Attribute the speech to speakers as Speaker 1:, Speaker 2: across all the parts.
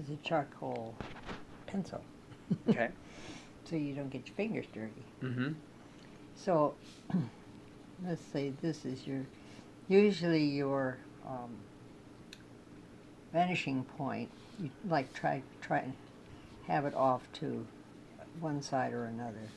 Speaker 1: is a charcoal pencil.
Speaker 2: Okay.
Speaker 1: So you don't get your fingers dirty.
Speaker 2: Mm-hmm.
Speaker 1: So let's say this is usually your vanishing point. You like try and have it off to one side or another.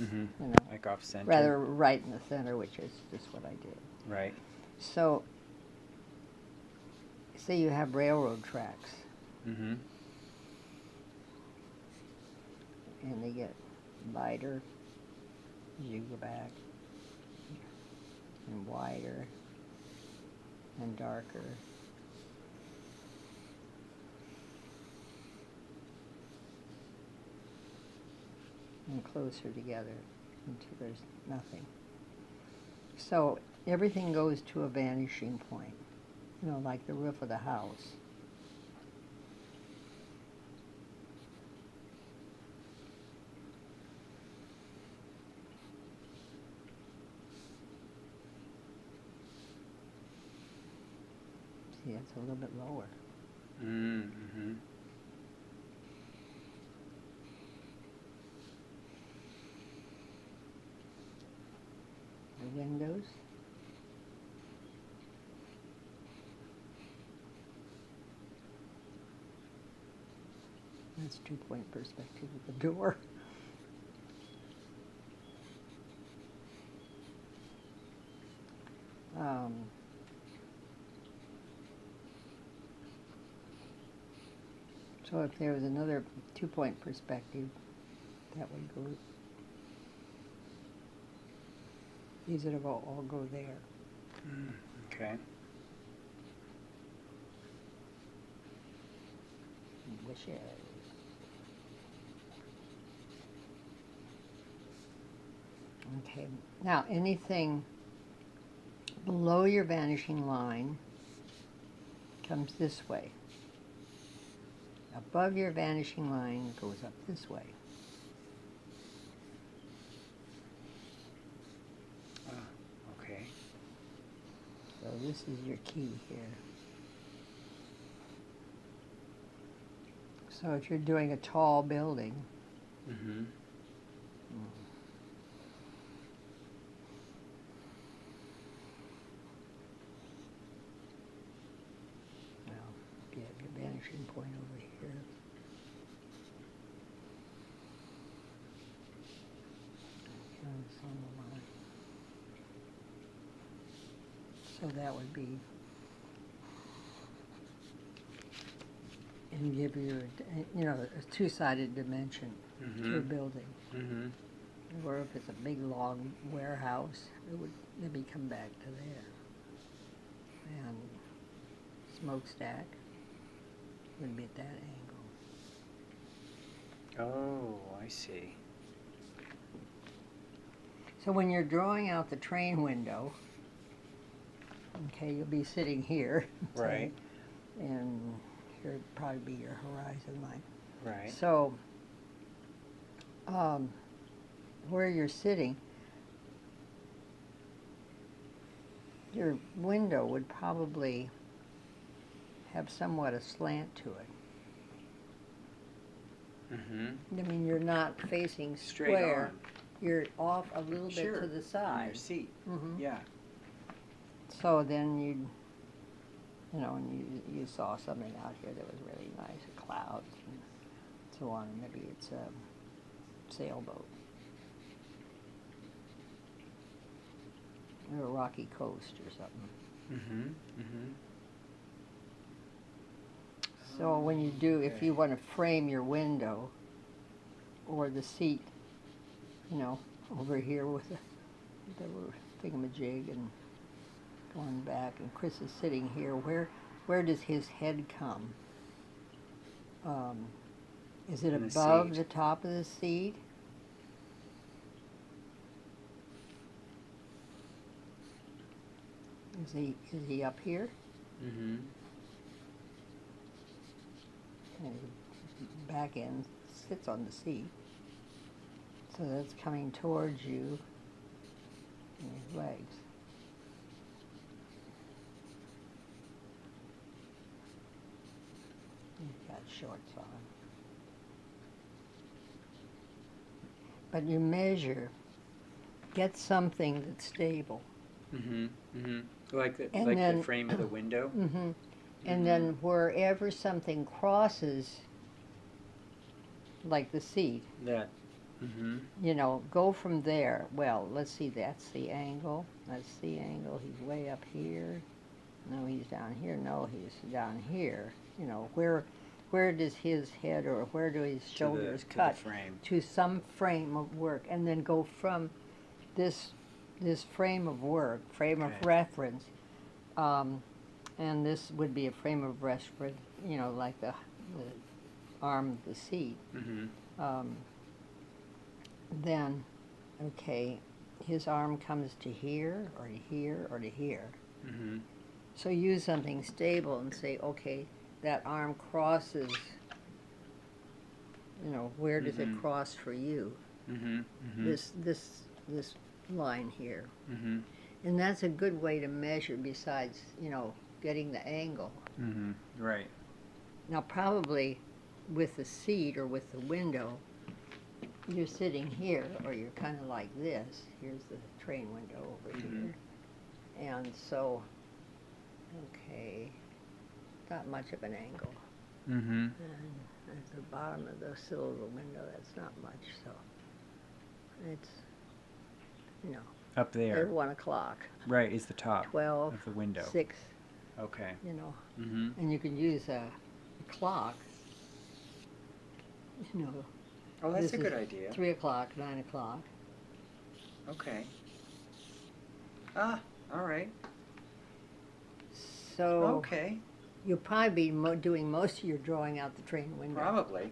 Speaker 2: Mm-hmm.
Speaker 1: You know,
Speaker 2: Like off center.
Speaker 1: rather right in the center, which is just what I did.
Speaker 2: Right.
Speaker 1: So say you have railroad tracks.
Speaker 2: Mm-hmm.
Speaker 1: And they get lighter as you go back, and wider, and darker. And closer together until there's nothing. So everything goes to a vanishing point, you know, like the roof of the house. See, it's a little bit lower.
Speaker 2: Mm-hmm.
Speaker 1: The windows. That's 2-point perspective of the door. So if there was another 2-point perspective, that would go, these would all go there.
Speaker 2: Mm, okay.
Speaker 1: Wishes. Okay, now anything below your vanishing line comes this way. Above your vanishing line goes up this way.
Speaker 2: Okay.
Speaker 1: So this is your key here. So if you're doing a tall building,
Speaker 2: Mm-hmm.
Speaker 1: well, you have your vanishing point over here. And it's on the line. So that would be, and give you, you know, a two-sided dimension to a building.
Speaker 2: Mm-hmm.
Speaker 1: Or if it's a big, long warehouse, it would maybe come back to there. And smokestack would be at that angle.
Speaker 2: Oh, I see.
Speaker 1: So when you're drawing out the train window, okay, you'll be sitting here.
Speaker 2: Right.
Speaker 1: And here would probably be your horizon line.
Speaker 2: Right.
Speaker 1: So where you're sitting, your window would probably have somewhat a slant to it.
Speaker 2: Mm-hmm.
Speaker 1: I mean, you're not facing
Speaker 2: Straight
Speaker 1: square.
Speaker 2: on.
Speaker 1: You're off a little
Speaker 2: Sure.
Speaker 1: bit to the
Speaker 2: On
Speaker 1: side.
Speaker 2: your seat.
Speaker 1: Mm-hmm.
Speaker 2: Yeah.
Speaker 1: So then you know, and you saw something out here that was really nice, clouds and so on. Maybe it's a sailboat or a rocky coast or something.
Speaker 2: Mm-hmm. Mm-hmm.
Speaker 1: So when you do, if you want to frame your window or the seat, you know, over here with the thingamajig and going back, and Chris is sitting here, where does his head come? Is it
Speaker 2: In the
Speaker 1: above
Speaker 2: seat.
Speaker 1: the top of the seat? Is he up here?
Speaker 2: Mm-hmm.
Speaker 1: And his back end sits on the seat. So that's coming towards you and his legs. You've got that shorts on. But you measure, get something that's stable.
Speaker 2: Mhm. Mhm. Like the
Speaker 1: And then-
Speaker 2: frame of the window.
Speaker 1: Mm-hmm. And then wherever something crosses, like the seat,
Speaker 2: That. Mhm.
Speaker 1: you know, go from there. Well, let's see, that's the angle. That's the angle. He's way up here. No, he's down here. No, he's down here. You know, where does his head or where do his shoulders
Speaker 2: To the
Speaker 1: cut
Speaker 2: frame.
Speaker 1: to some frame of work, and then go from this frame of work, frame of
Speaker 2: Okay.
Speaker 1: reference, and this would be a frame of reference, you know, like the arm of the seat.
Speaker 2: Mhm.
Speaker 1: Then, okay, his arm comes to here, or to here, or to here.
Speaker 2: Mhm.
Speaker 1: So use something stable and say, okay, that arm crosses, you know, where does it
Speaker 2: Mhm.
Speaker 1: cross for you?
Speaker 2: Mhm. Mhm.
Speaker 1: This line here.
Speaker 2: Mhm.
Speaker 1: And that's a good way to measure besides, you know, getting the angle.
Speaker 2: Mhm. Right.
Speaker 1: Now probably with the seat or with the window, you're sitting here or you're kind of like this. Here's the train window over
Speaker 2: Mhm.
Speaker 1: here. And so, okay, not much of an angle.
Speaker 2: Mhm.
Speaker 1: And at the bottom of the sill of the window, that's not much, so it's, you know,
Speaker 2: Up there.
Speaker 1: at 1 o'clock,
Speaker 2: Right is the top
Speaker 1: 12,
Speaker 2: of the window.
Speaker 1: 6,
Speaker 2: Okay.
Speaker 1: you know.
Speaker 2: Mhm.
Speaker 1: And you can use a clock, you know.
Speaker 2: Oh, that's
Speaker 1: This
Speaker 2: a good
Speaker 1: is
Speaker 2: idea.
Speaker 1: 3 o'clock, 9 o'clock.
Speaker 2: Okay. Ah, all right.
Speaker 1: So
Speaker 2: Okay.
Speaker 1: you'll probably be doing most of your drawing out the train window.
Speaker 2: Probably.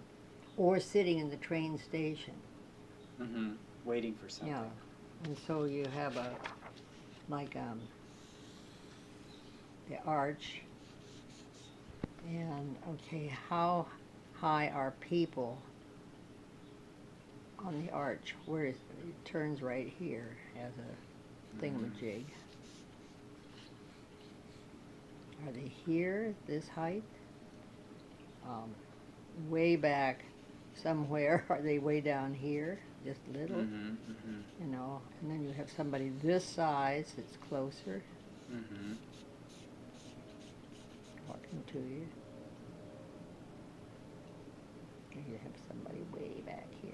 Speaker 1: Or sitting in the train station.
Speaker 2: Mhm. Waiting for something.
Speaker 1: Yeah. And so you have the arch. And, okay, how high are people on the arch? Where it turns right here as a thingamajig. Are they here, this height? Way back somewhere, are they way down here, just little?
Speaker 2: Mhm. Mhm.
Speaker 1: You know, and then you have somebody this size that's closer,
Speaker 2: Mhm.
Speaker 1: talking to you. And you have somebody way back here.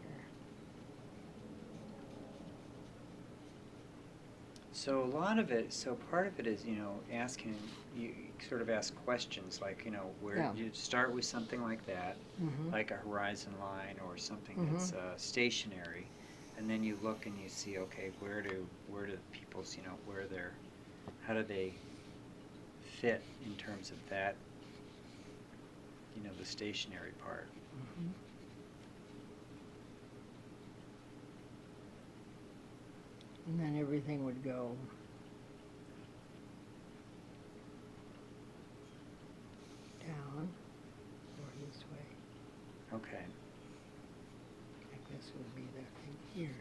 Speaker 2: So a lot of it, so part of it is, you know, asking, you sort of ask questions like, you know, where
Speaker 1: Yeah.
Speaker 2: you start with something like that,
Speaker 1: Mm-hmm.
Speaker 2: like a horizon line or something
Speaker 1: Mhm.
Speaker 2: that's stationary, and then you look and you see, okay, where do people's, you know, how do they fit in terms of that, you know, the stationary part.
Speaker 1: Mm-hmm. And then everything would go down or this way.
Speaker 2: Okay.
Speaker 1: Like this would be that thing here.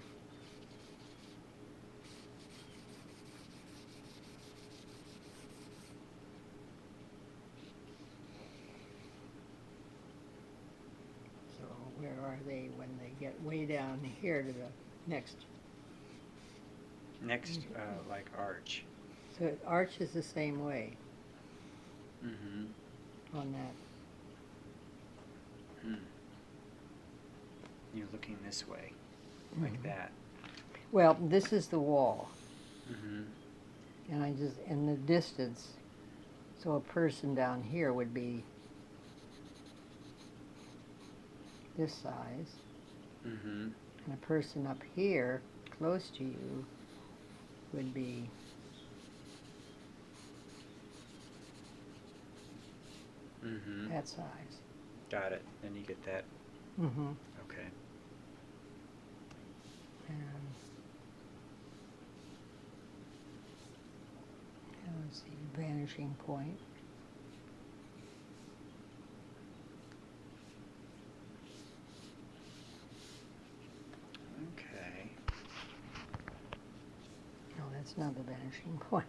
Speaker 1: So where are they when they get way down here to the next?
Speaker 2: Next, like arch.
Speaker 1: So arch is the same way
Speaker 2: Mm-hmm.
Speaker 1: on that.
Speaker 2: You're looking this way, like
Speaker 1: Mhm.
Speaker 2: that.
Speaker 1: Well, this is the wall,
Speaker 2: Mm-hmm.
Speaker 1: and I just in the distance. So a person down here would be this size,
Speaker 2: Mm-hmm.
Speaker 1: and a person up here, close to you, would be
Speaker 2: Mm-hmm.
Speaker 1: that size.
Speaker 2: Got it. Then you get that.
Speaker 1: Mm-hmm.
Speaker 2: Okay.
Speaker 1: And let's see, vanishing point.
Speaker 2: Okay.
Speaker 1: No, that's not the vanishing point.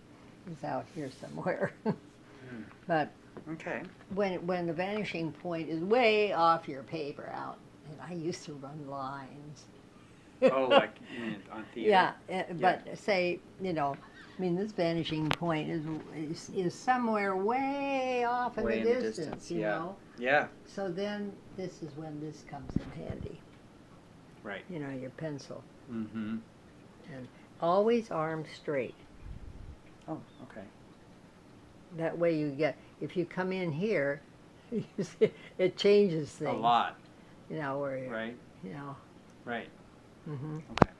Speaker 1: It's out here somewhere.
Speaker 2: Hmm.
Speaker 1: But
Speaker 2: Okay.
Speaker 1: when the vanishing point is way off your paper out, and I used to run lines.
Speaker 2: Oh, like on theater?
Speaker 1: Yeah, but say, I mean, this vanishing point is somewhere way off in
Speaker 2: Way
Speaker 1: the distance, you
Speaker 2: yeah.
Speaker 1: know.
Speaker 2: Yeah,
Speaker 1: So then this is when this comes in handy,
Speaker 2: right.
Speaker 1: your pencil.
Speaker 2: Mm-hmm.
Speaker 1: And always arm straight.
Speaker 2: Oh, okay.
Speaker 1: That way you get, if you come in here, you see, it changes things.
Speaker 2: A lot,
Speaker 1: Where you're,
Speaker 2: right?
Speaker 1: you know.
Speaker 2: Right.
Speaker 1: Hmm.
Speaker 2: Okay.